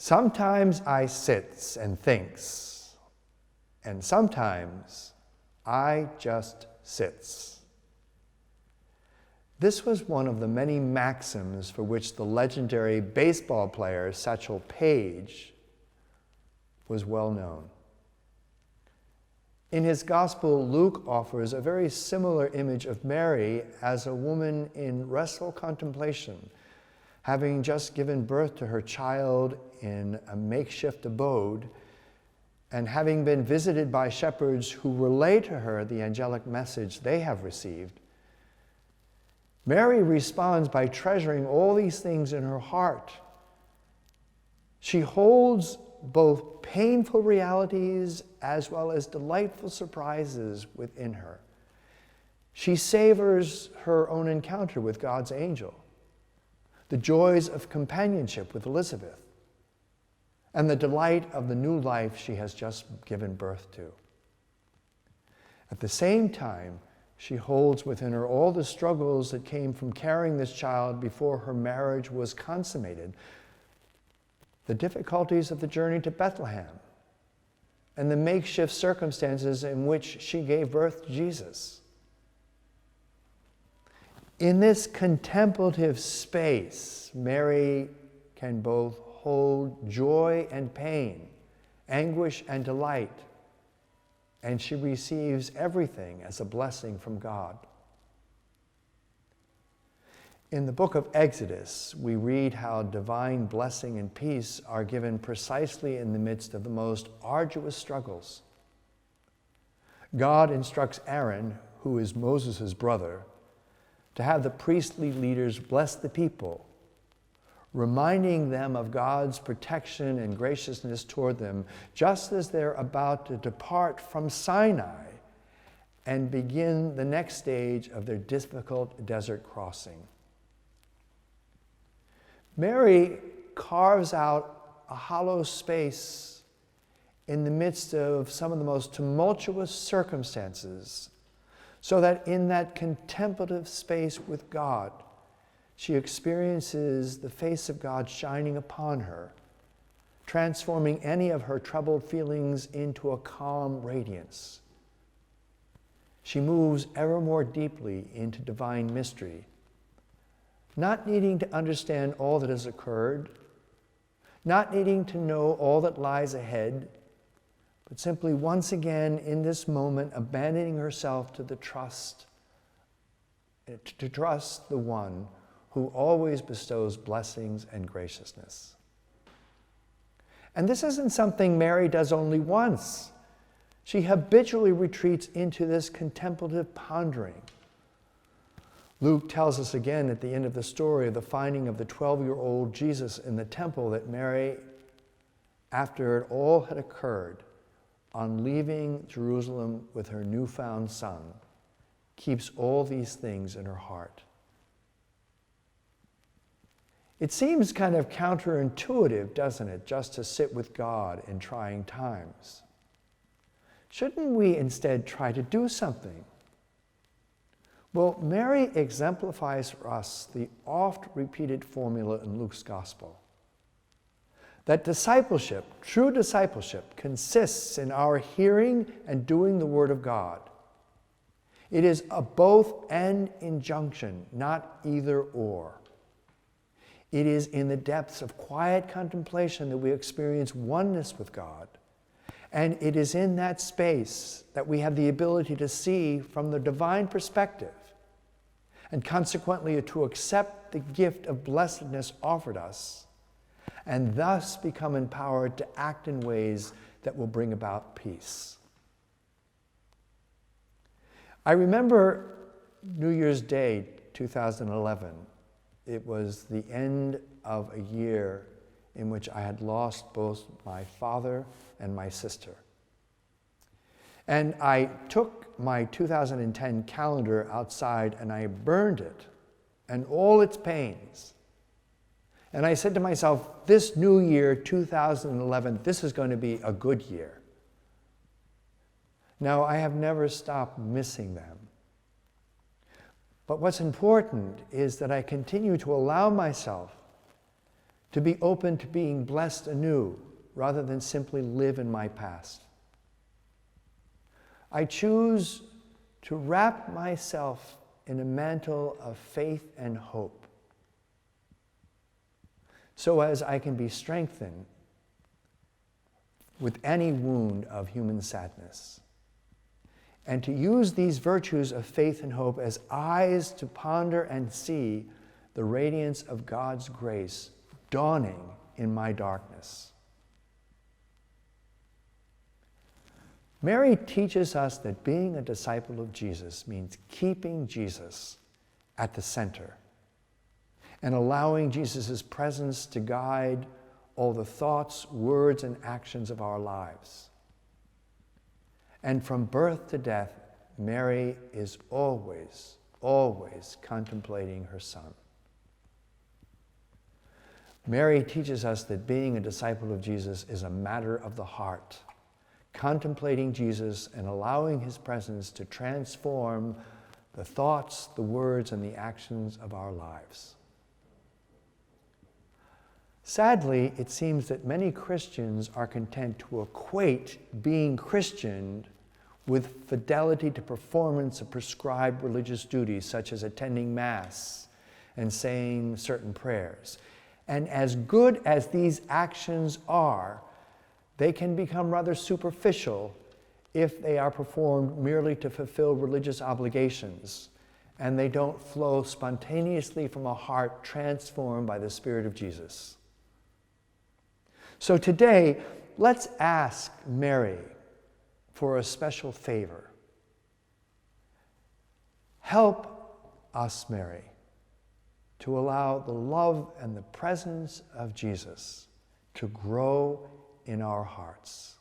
Sometimes I sits and thinks, and sometimes I just sits. This was one of the many maxims for which the legendary baseball player Satchel Paige was well known. In his gospel, Luke offers a very similar image of Mary as a woman in restful contemplation, having just given birth to her child in a makeshift abode, and having been visited by shepherds who relay to her the angelic message they have received. Mary responds by treasuring all these things in her heart. She holds both painful realities as well as delightful surprises within her. She savors her own encounter with God's angel, the joys of companionship with Elizabeth, and the delight of the new life she has just given birth to. At the same time, she holds within her all the struggles that came from carrying this child before her marriage was consummated, the difficulties of the journey to Bethlehem, and the makeshift circumstances in which she gave birth to Jesus. In this contemplative space, Mary can both hold joy and pain, anguish and delight, and she receives everything as a blessing from God. In the book of Exodus, we read how divine blessing and peace are given precisely in the midst of the most arduous struggles. God instructs Aaron, who is Moses' brother, to have the priestly leaders bless the people, reminding them of God's protection and graciousness toward them, just as they're about to depart from Sinai and begin the next stage of their difficult desert crossing. Mary carves out a hollow space in the midst of some of the most tumultuous circumstances, so that in that contemplative space with God, she experiences the face of God shining upon her, transforming any of her troubled feelings into a calm radiance. She moves ever more deeply into divine mystery, not needing to understand all that has occurred, not needing to know all that lies ahead, but simply once again in this moment abandoning herself to trust the one who always bestows blessings and graciousness. And this isn't something Mary does only once. She habitually retreats into this contemplative pondering. Luke tells us again at the end of the story of the finding of the 12-year-old Jesus in the temple that Mary, after it all had occurred, on leaving Jerusalem with her newfound son, keeps all these things in her heart. It seems kind of counterintuitive, doesn't it, just to sit with God in trying times. Shouldn't we instead try to do something? Well, Mary exemplifies for us the oft-repeated formula in Luke's gospel, that discipleship, true discipleship, consists in our hearing and doing the word of God. It is a both-and injunction, not either or. It is in the depths of quiet contemplation that we experience oneness with God. And it is in that space that we have the ability to see from the divine perspective, and consequently to accept the gift of blessedness offered us, and thus become empowered to act in ways that will bring about peace. I remember New Year's Day 2011. It was the end of a year in which I had lost both my father and my sister. And I took my 2010 calendar outside and I burned it and all its pains. And I said to myself, this new year, 2011, this is going to be a good year. Now, I have never stopped missing them. But what's important is that I continue to allow myself to be open to being blessed anew rather than simply live in my past. I choose to wrap myself in a mantle of faith and hope so as I can be strengthened with any wound of human sadness, and to use these virtues of faith and hope as eyes to ponder and see the radiance of God's grace dawning in my darkness. Mary teaches us that being a disciple of Jesus means keeping Jesus at the center and allowing Jesus' presence to guide all the thoughts, words, and actions of our lives. And from birth to death, Mary is always, always contemplating her Son. Mary teaches us that being a disciple of Jesus is a matter of the heart, contemplating Jesus and allowing his presence to transform the thoughts, the words, and the actions of our lives. Sadly, it seems that many Christians are content to equate being Christian with fidelity to performance of prescribed religious duties, such as attending Mass and saying certain prayers. And as good as these actions are, they can become rather superficial if they are performed merely to fulfill religious obligations, and they don't flow spontaneously from a heart transformed by the Spirit of Jesus. So today, let's ask Mary for a special favor. Help us, Mary, to allow the love and the presence of Jesus to grow in our hearts.